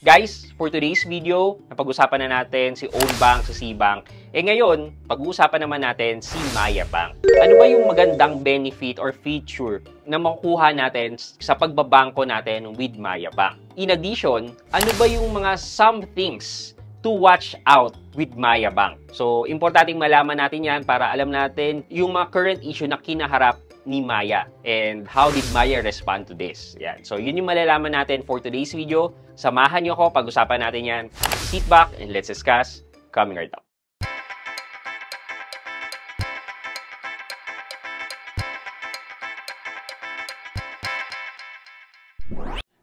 Guys, for today's video, napag-usapan na natin si Own Bank sa Cbank. Ngayon, pag-uusapan naman natin si Maya Bank. Ano ba yung magandang benefit or feature na makukuha natin sa pagbabangko natin with Maya Bank? In addition, ano ba yung mga some things to watch out with Maya Bank? So, importanteng malaman natin yan para alam natin yung mga current issue na kinaharap ni Maya and how did Maya respond to this. Yan. So, yun yung malalaman natin for today's video. Samahan nyo ako, pag-usapan natin yan. Sit back and let's discuss coming right up.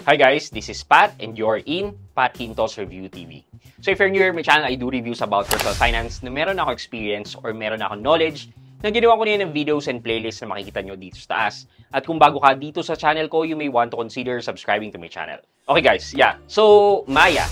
Hi guys, this is Pat and you're in Pat Quintos Review TV. So if you're new here, my channel, I do reviews about personal finance na meron ako experience or meron ako knowledge na ginawa ko niya ng videos and playlists na makikita nyo dito sa taas. At kung bago ka dito sa channel ko, you may want to consider subscribing to my channel. Okay guys, yeah. So, Maya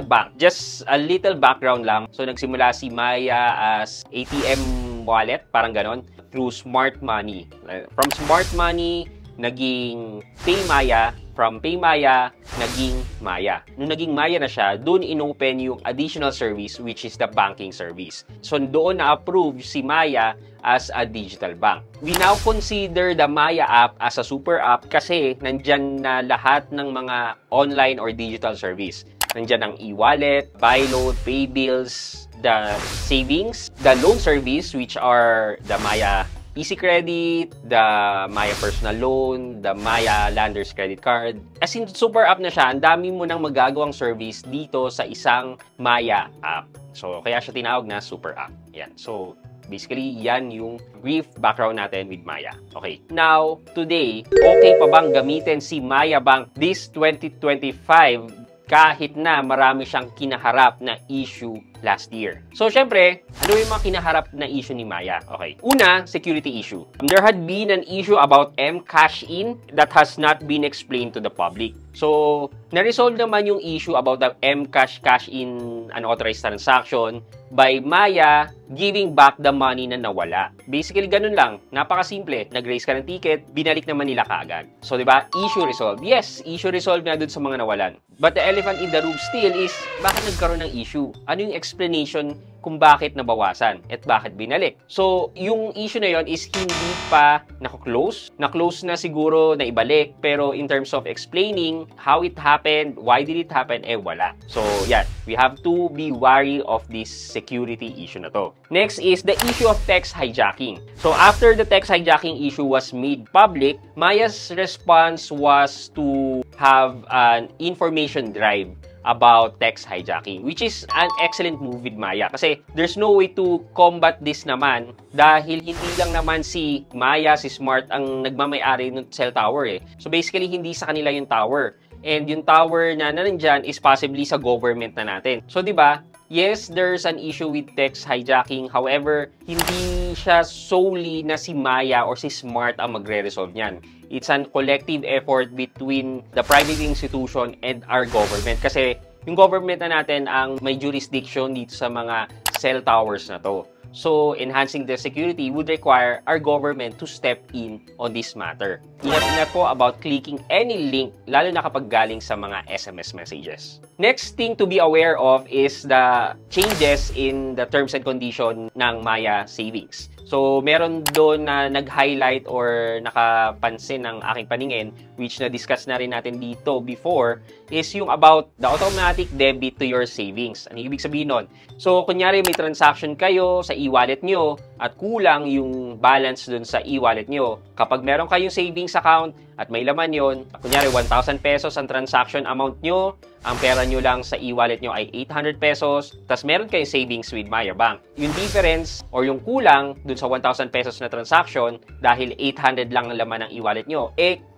Bank. Just a little background lang. So, nagsimula si Maya as ATM wallet, parang ganon, through Smart Money. From Smart Money, naging PayMaya. From PayMaya, naging Maya. Nung naging Maya na siya, doon inopen yung additional service which is the banking service. So doon na-approve si Maya as a digital bank. We now consider the Maya app as a super app kasi nandyan na lahat ng mga online or digital service. Nandyan ang e-wallet, buy load, pay bills, the savings, the loan service which are the Maya Easy Credit, the Maya Personal Loan, the Maya Landers Credit Card. As in, super app na siya. Ang dami mo nang magagawang service dito sa isang Maya app. So, kaya siya tinawag na super app. Yan. So, basically, yan yung brief background natin with Maya. Okay. Now, today, okay pa bang gamitin si Maya Bank this 2025 kahit na marami siyang kinaharap na issue last year? So, syempre, ano yung mga kinaharap na issue ni Maya? Okay. Una, security issue. There had been an issue about M-Cash-In that has not been explained to the public. So, na-resolve naman yung issue about the M-Cash-In unauthorized transaction by Maya giving back the money na nawala. Basically, ganun lang. Napakasimple. Nag-raise ka ng ticket, binalik naman nila kaagad. So, di ba? Issue resolved. Yes, issue resolved na dun sa mga nawalan. But the elephant in the room still is, bakit nagkaroon ng issue? Ano yung explanation kung bakit nabawasan at bakit binalik? So, yung issue na yon is hindi pa naka-close. Na-close na siguro na ibalik, pero in terms of explaining how it happened, why did it happen, wala. So, yan. We have to be wary of this security issue na to. Next is the issue of text hijacking. So, after the text hijacking issue was made public, Maya's response was to have an information drive about text hijacking, which is an excellent move with Maya. Kasi there's no way to combat this naman dahil hindi lang naman si Maya, si Smart ang nagmamay-ari ng cell tower eh. So basically, hindi sa kanila yung tower. And yung tower na nandyan is possibly sa government na natin. So di ba? Yes, there's an issue with text hijacking. However, hindi siya solely na si Maya or si Smart ang magre-resolve niyan. It's an collective effort between the private institution and our government. Kasi yung government na natin ang may jurisdiction dito sa mga cell towers na to. So, enhancing the security would require our government to step in on this matter. Ingat-ingat po about clicking any link, lalo na kapag galing sa mga SMS messages. Next thing to be aware of is the changes in the terms and condition ng Maya Savings. So, meron doon na nag-highlight or nakapansin ng aking paningin, which na-discuss na rin natin dito before, is yung about the automatic debit to your savings. Ano ibig sabihin nun? So, kunyari may transaction kayo sa e-wallet nyo at kulang yung balance dun sa e-wallet nyo. Kapag meron kayong savings account at may laman yon, kunyari 1,000 pesos ang transaction amount nyo, ang pera nyo lang sa e-wallet nyo ay 800 pesos, tas meron kayong savings with Maya Bank. Yung difference or yung kulang dun sa 1,000 pesos na transaction dahil 800 lang ang laman ng e-wallet nyo,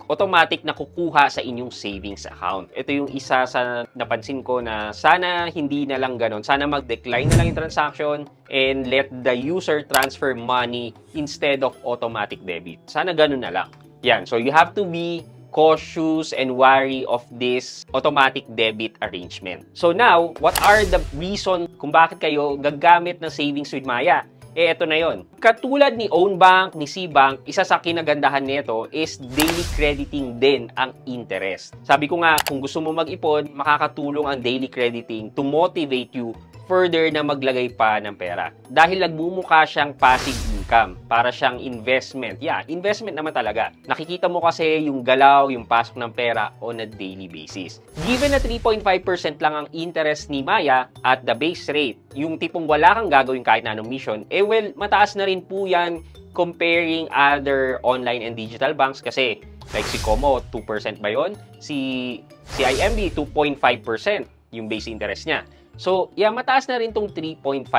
automatic na kukuha sa inyong savings account. Ito yung isa sa napansin ko na sana hindi na lang ganun. Sana mag-decline na lang yung transaction and let the user transfer money instead of automatic debit. Sana ganun na lang. Yan. So you have to be cautious and wary of this automatic debit arrangement. So now, what are the reason kung bakit kayo gagamit ng savings with Maya? ito na yon. Katulad ni Own Bank, ni C-Bank, isa sa kinagandahan nito is daily crediting din ang interest. Sabi ko nga, kung gusto mo mag-ipon, makakatulong ang daily crediting to motivate you further na maglagay pa ng pera. Dahil nagmumukha siyang passive income, para siyang investment. Yeah, investment naman talaga. Nakikita mo kasi yung galaw, yung pasok ng pera on a daily basis. Given na 3.5% lang ang interest ni Maya at the base rate, yung tipong wala kang gagawin kahit na anong mission, well, mataas na rin po yan comparing other online and digital banks kasi like si Como, 2% ba yun? Si IMB, 2.5% yung base interest niya. So, yeah, mataas na rin tong 3.5%.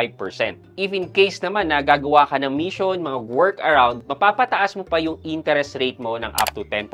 If in case naman na gagawa ka ng mission, mga workaround, mapapataas mo pa yung interest rate mo ng up to 10%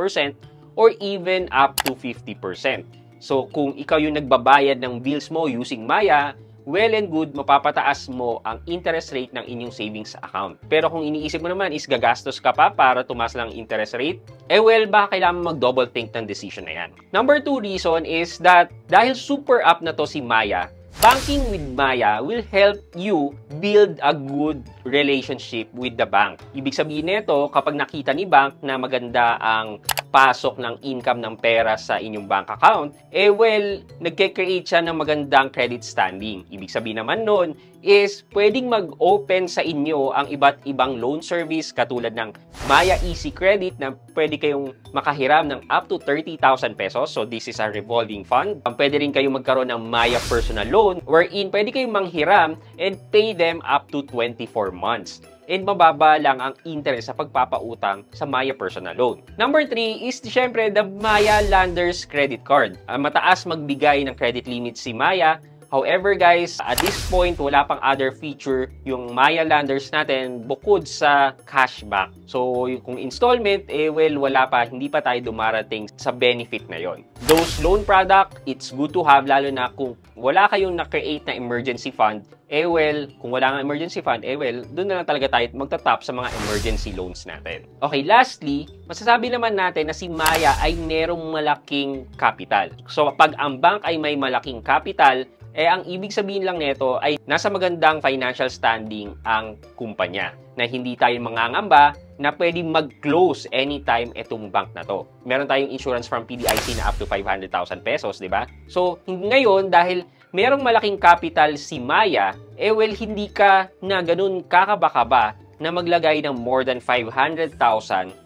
or even up to 50%. So, kung ikaw yung nagbabayad ng bills mo using Maya, well and good, mapapataas mo ang interest rate ng inyong savings account. Pero kung iniisip mo naman is gagastos ka pa para tumaas lang interest rate, well, baka kailangan mag-double think ng decision na yan. Number 2 reason is that dahil super up na to si Maya, banking with Maya will help you build a good relationship with the bank. Ibig sabihin nito, kapag nakita ni bank na maganda ang pasok ng income ng pera sa inyong bank account, well, nagke-create siya ng magandang credit standing. Ibig sabihin naman nun is pwedeng mag-open sa inyo ang iba't ibang loan service katulad ng Maya Easy Credit na pwede kayong makahiram ng up to 30,000 pesos. So, this is a revolving fund. Pwede rin kayong magkaroon ng Maya Personal Loan wherein pwede kayong manghiram and pay them up to 24 months. And mababa lang ang interest sa pagpapautang sa Maya Personal Loan. Number 3 is syempre the Maya Landers Credit Card. Mataas magbigay ng credit limit si Maya. However guys, at this point, wala pang other feature yung Maya Landers natin bukod sa cashback. So, kung installment, well, wala pa, hindi pa tayo dumarating sa benefit na yon. Those loan product, it's good to have, lalo na kung wala kayong na-create na emergency fund, well, kung wala nga emergency fund, well, doon na lang talaga tayo magtatap sa mga emergency loans natin. Okay, lastly, masasabi naman natin na si Maya ay merong malaking capital. So, pag ang bank ay may malaking capital, ang ibig sabihin lang nito ay nasa magandang financial standing ang kumpanya na hindi tayo mangangamba na pwedeng mag-close anytime itong bank na to. Meron tayong insurance from PDIC na up to 500,000 pesos, di ba? So, ngayon, dahil merong malaking capital si Maya, well, hindi ka na ganun kakaba-kaba na maglagay ng more than 500,000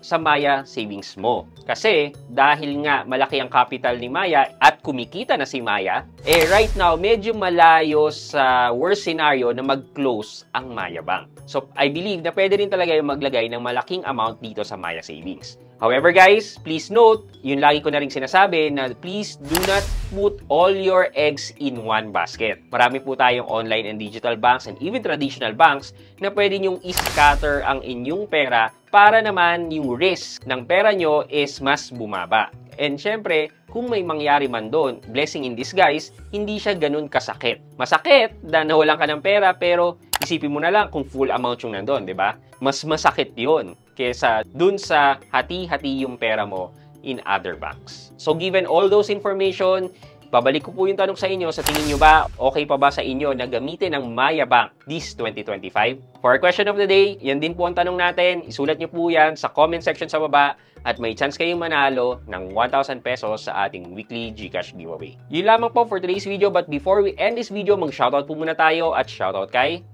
sa Maya savings mo. Kasi dahil nga malaki ang capital ni Maya at kumikita na si Maya, right now medyo malayo sa worst scenario na mag-close ang Maya Bank. So I believe na pwede rin talaga yung maglagay ng malaking amount dito sa Maya Savings. However guys, please note, yun lagi ko na rin sinasabi na please do not put all your eggs in one basket. Marami po tayong online and digital banks and even traditional banks na pwede nyong i-scatter ang inyong pera para naman yung risk ng pera nyo is mas bumaba. And syempre, kung may mangyari man doon, blessing in disguise, hindi siya ganun kasakit. Masakit dahil nawalan ka ng pera pero isipin mo na lang kung full amount yung nandun, di ba? Mas masakit yun kesa dun sa hati-hati yung pera mo in other banks. So given all those information, babalik ko po yung tanong sa inyo, sa tingin nyo ba, okay pa ba sa inyo na gamitin ang Maya Bank this 2025? For our question of the day, yan din po ang tanong natin. Isulat nyo po yan sa comment section sa baba at may chance kayong manalo ng 1,000 pesos sa ating weekly GCash giveaway. Yun lamang po for today's video, but before we end this video, mag-shoutout po muna tayo at shoutout kay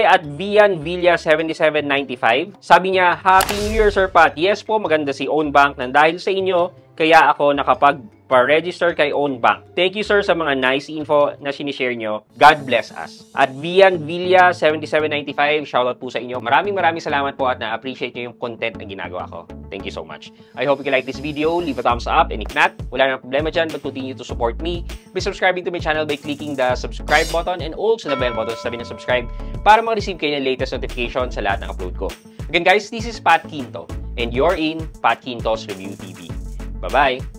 at Vian Villa 7795. Sabi niya, Happy New Year Sir Pat. Yes po, maganda si Own Bank nang dahil sa inyo, kaya ako nakapag-register kay Own Bank. Thank you sir sa mga nice info na sinishare nyo. God bless us. At Vian Villa 7795, shoutout po sa inyo. Maraming salamat po at na-appreciate nyo yung content na ginagawa ko. Thank you so much. I hope you like this video. Leave a thumbs up, and if not, wala nang problema dyan, but continue to support me by subscribing to my channel by clicking the subscribe button and also the bell button sa tabi ng subscribe para ma-receive kayo ng latest notification sa lahat ng upload ko. Again guys, this is Pat Quinto and you're in Pat Quinto's Review TV. Bye-bye!